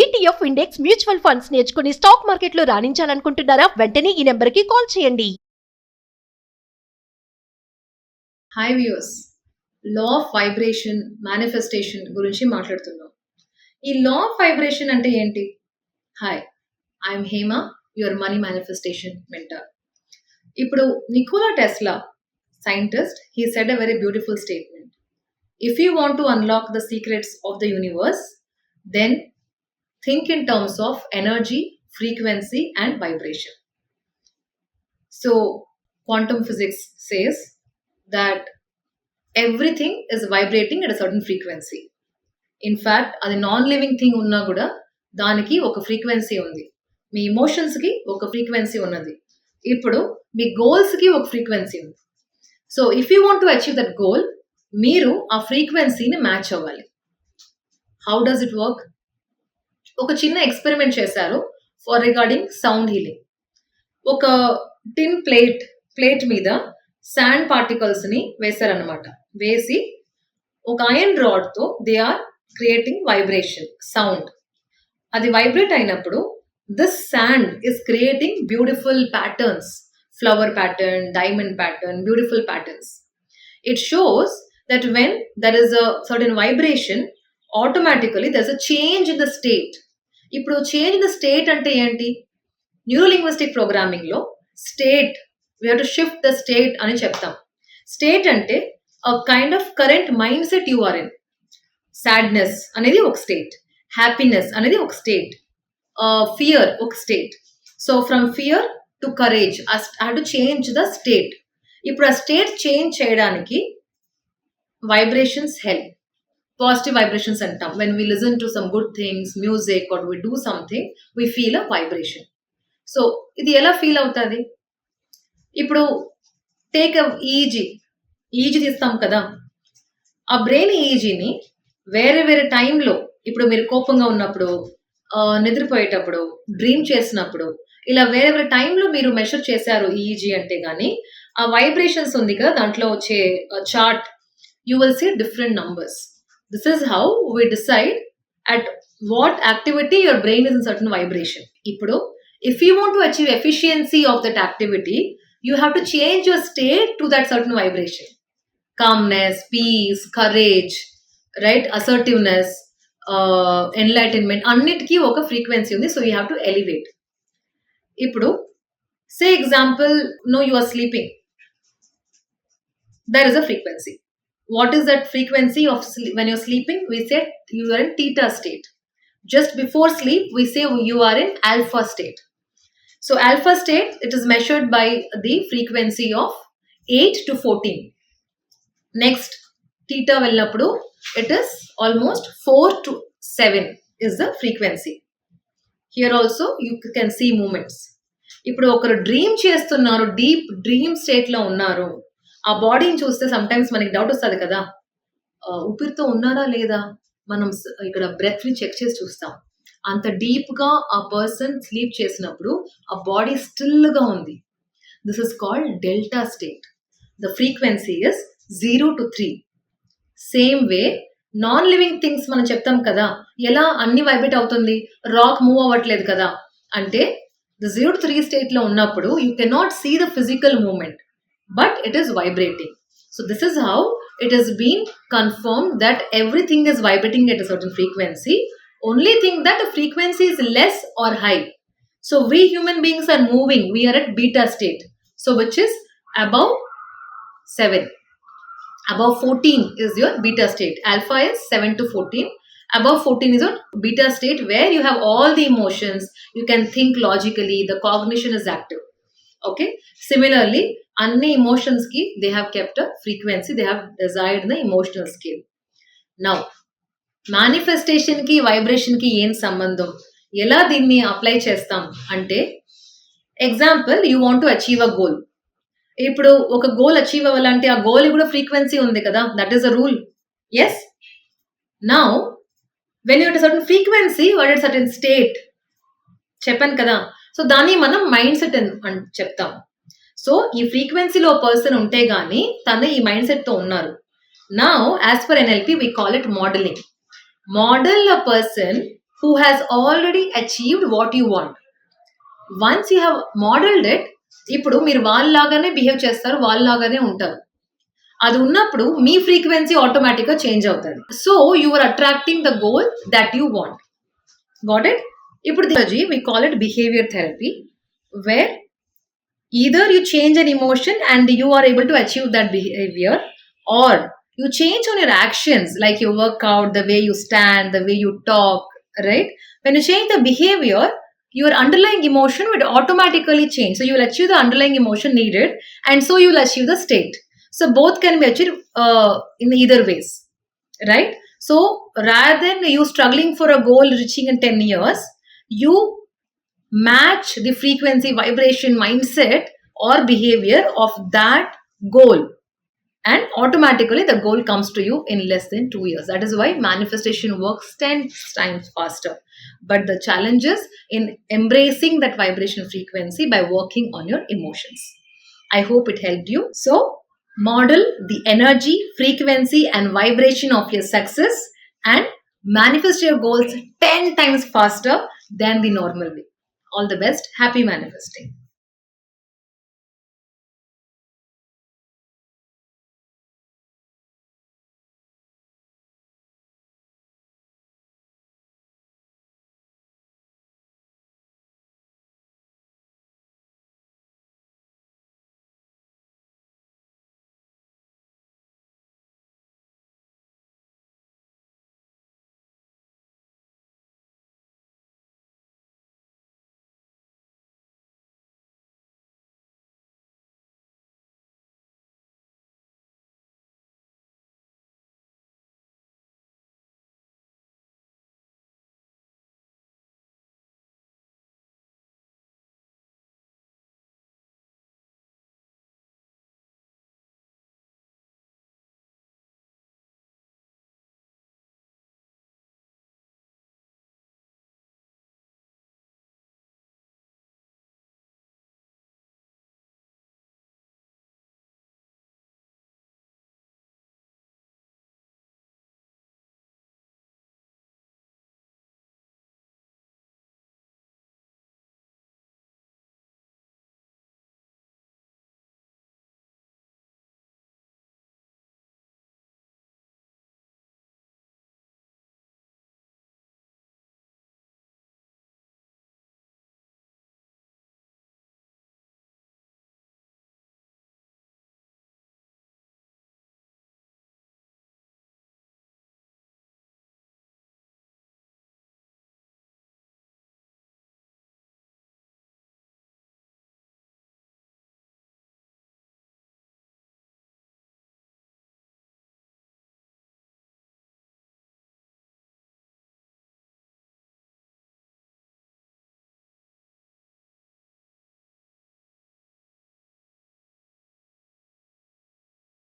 ETF index mutual funds నేర్చుకుని stock మార్కెట్లో రాణించాలనుకుంటున్నారా? వెంటనే ఈ నెంబర్కి కాల్ చేయండి. Hi viewers, law of vibration manifestation గురించి మాట్లాడుతున్నాం. ఈ లా ఆఫ్ వైబ్రేషన్ అంటే ఏంటి? Hi, I'm Hema, your money manifestation mentor. ఇప్పుడు Nikola Tesla scientist, he said a very beautiful statement. If you want to unlock the secrets of the universe, then think in terms of energy, frequency and vibration. So quantum physics says that everything is vibrating at a certain frequency. In fact, అది non living thing ఉన్నా కూడా దానికి ఒక frequency ఉంది. మీ ఎమోషన్స్కి ఒక frequency ఉన్నది. ఇప్పుడు మీ గోల్స్కి ఒక ఫ్రీక్వెన్సీ ఉంది. So if you want to achieve that goal, మీరు ఆ ఫ్రీక్వెన్సీని మ్యాచ్ అవ్వాలి. How does it work? ఒక చిన్న ఎక్స్పెరిమెంట్ చేశారు ఫర్ రిగార్డింగ్ సౌండ్ హీలింగ్. ఒక టిన్ ప్లేట్ మీద శాండ్ పార్టికల్స్ ని వేశారనమాట. వేసి ఒక ఐరన్ రాడ్ తో they are creating vibration sound. అది వైబ్రేట్ అయినప్పుడు this sand is creating beautiful patterns, flower pattern, diamond pattern, beautiful patterns. It shows that when there is a certain vibration, automatically there's a change in the state. ఇప్పుడు change in the state అంటే ఏంటి? Neuro linguistic programming లో state, we have to shift the state అని చెప్తాం. State అంటే a kind of current mindset you are in. Sadness అనేది ఒక state, happiness అనేది ఒక స్టేట్, ఫియర్ ఒక state. So from fear to courage I have to change the state. ఇప్పుడు ఆ స్టేట్ చేంజ్ చేయడానికి వైబ్రేషన్స్ హెల్ప్. Positive vibrations అంటాం. When we listen to some good things, music or we do something, we feel a vibration. So ఇది ఎలా feel అవుతుంది? ఇప్పుడు take easy తీస్తాం కదా, ఆ బ్రెయిన్ ఈజీని వేరే వేరే టైంలో, ఇప్పుడు మీరు కోపంగా ఉన్నప్పుడు, నిద్రపోయేటప్పుడు, డ్రీమ్ చేసినప్పుడు, ఇలా వేరే వేరే టైంలో మీరు మెషర్ చేశారు ఈజీ అంటే, కానీ ఆ వైబ్రేషన్స్ ఉంది కదా దాంట్లో వచ్చే chart, you will see different numbers. This is how we decide at what activity your brain is in certain vibration. Ippudu, if you want to achieve efficiency of that activity, you have to change your state to that certain vibration. Calmness, peace, courage, right? Assertiveness, enlightenment, annitiki oka frequency undi. So you have to elevate. Ippudu, say example, no, you are sleeping. There is a frequency. What is that frequency of sleep? When you're sleeping, we say you are in theta state. Just before sleep, we say you are in alpha state. So alpha state, it is measured by the frequency of 8 to 14. Next, theta vellappudu, it is almost 4 to 7 is the frequency. Here also you can see movements. ఇప్పుడు ఒకరు dream చేస్తున్నారు, deep dream state లో ఉన్నారు. ఆ బాడీని చూస్తే some times మనకి doubt వస్తుంది కదా, ఊపిరితో ఉన్నారా లేదా, మనం ఇక్కడ బ్రెత్ ని చెక్ చేసి చూస్తాం. అంత డీప్ గా ఆ పర్సన్ స్లీప్ చేసినప్పుడు ఆ బాడీ స్టిల్ గా ఉంది. This is called delta state. The frequency is 0 to 3. Same way non living things మనం చెప్తాం కదా, ఎలా అన్ని వైబ్రేట్ అవుతుంది, రాక్ మూవ్ అవ్వట్లేదు కదా అంటే, ద 0 to 3 స్టేట్ లో ఉన్నప్పుడు you cannot see the physical movement, but it is vibrating. So this is how it has been confirmed that everything is vibrating at a certain frequency. Only thing that the frequency is less or high. So we human beings are moving, we are at beta state, so which is above 7. Above 14 is your beta state. Alpha is 7 to 14. Above 14 is your beta state, where you have all the emotions, you can think logically, the cognition is active. Okay, similarly అన్ని emotions కి they have kept a frequency, they have desired the emotional scale. Now manifestation కి vibration కి ఏం సంబంధం, ఎలా దీన్ని apply చేస్తాం అంటే, example you want to achieve a goal. ఇప్పుడు ఒక గోల్ అచీవ్ అవ్వాలంటే ఆ గోల్ కూడా ఫ్రీక్వెన్సీ ఉంది కదా, that is a rule. Yes, now when you at certain frequency what at certain state చెప్పాను కదా, సో దాన్ని మనం మైండ్ సెట్ అని చెప్తాం. సో ఈ ఫ్రీక్వెన్సీలో పర్సన్ ఉంటే గానీ తను ఈ మైండ్ సెట్ తో ఉన్నారు. Now as per NLP we call it modeling. Model a person who has already achieved what you want. Once you have modeled it, ఇప్పుడు మీరు వాళ్ళలాగానే బిహేవ్ చేస్తారు, వాళ్ళలాగానే ఉంటారు. అది ఉన్నప్పుడు మీ ఫ్రీక్వెన్సీ ఆటోమేటిక్గా చేంజ్ అవుతుంది. So you are attracting the goal that you want. Got it? ఇప్పుడు we call it behavior therapy, where either you change an emotion and you are able to achieve that behavior, or you change on your actions, like you work out, the way you stand, the way you talk, right? When you change the behavior, your underlying emotion would automatically change. So you will achieve the underlying emotion needed, and so you will achieve the state. So both can be achieved in either ways, right? So rather than you struggling for a goal reaching in 10 years, you match the frequency, vibration, mindset or behavior of that goal, and automatically the goal comes to you in less than 2 years. That is why manifestation works 10 times faster. But the challenge is in embracing that vibration frequency by working on your emotions. I hope it helped you. So model the energy, frequency and vibration of your success and manifest your goals 10 times faster than the normal way. All the best. Happy manifesting.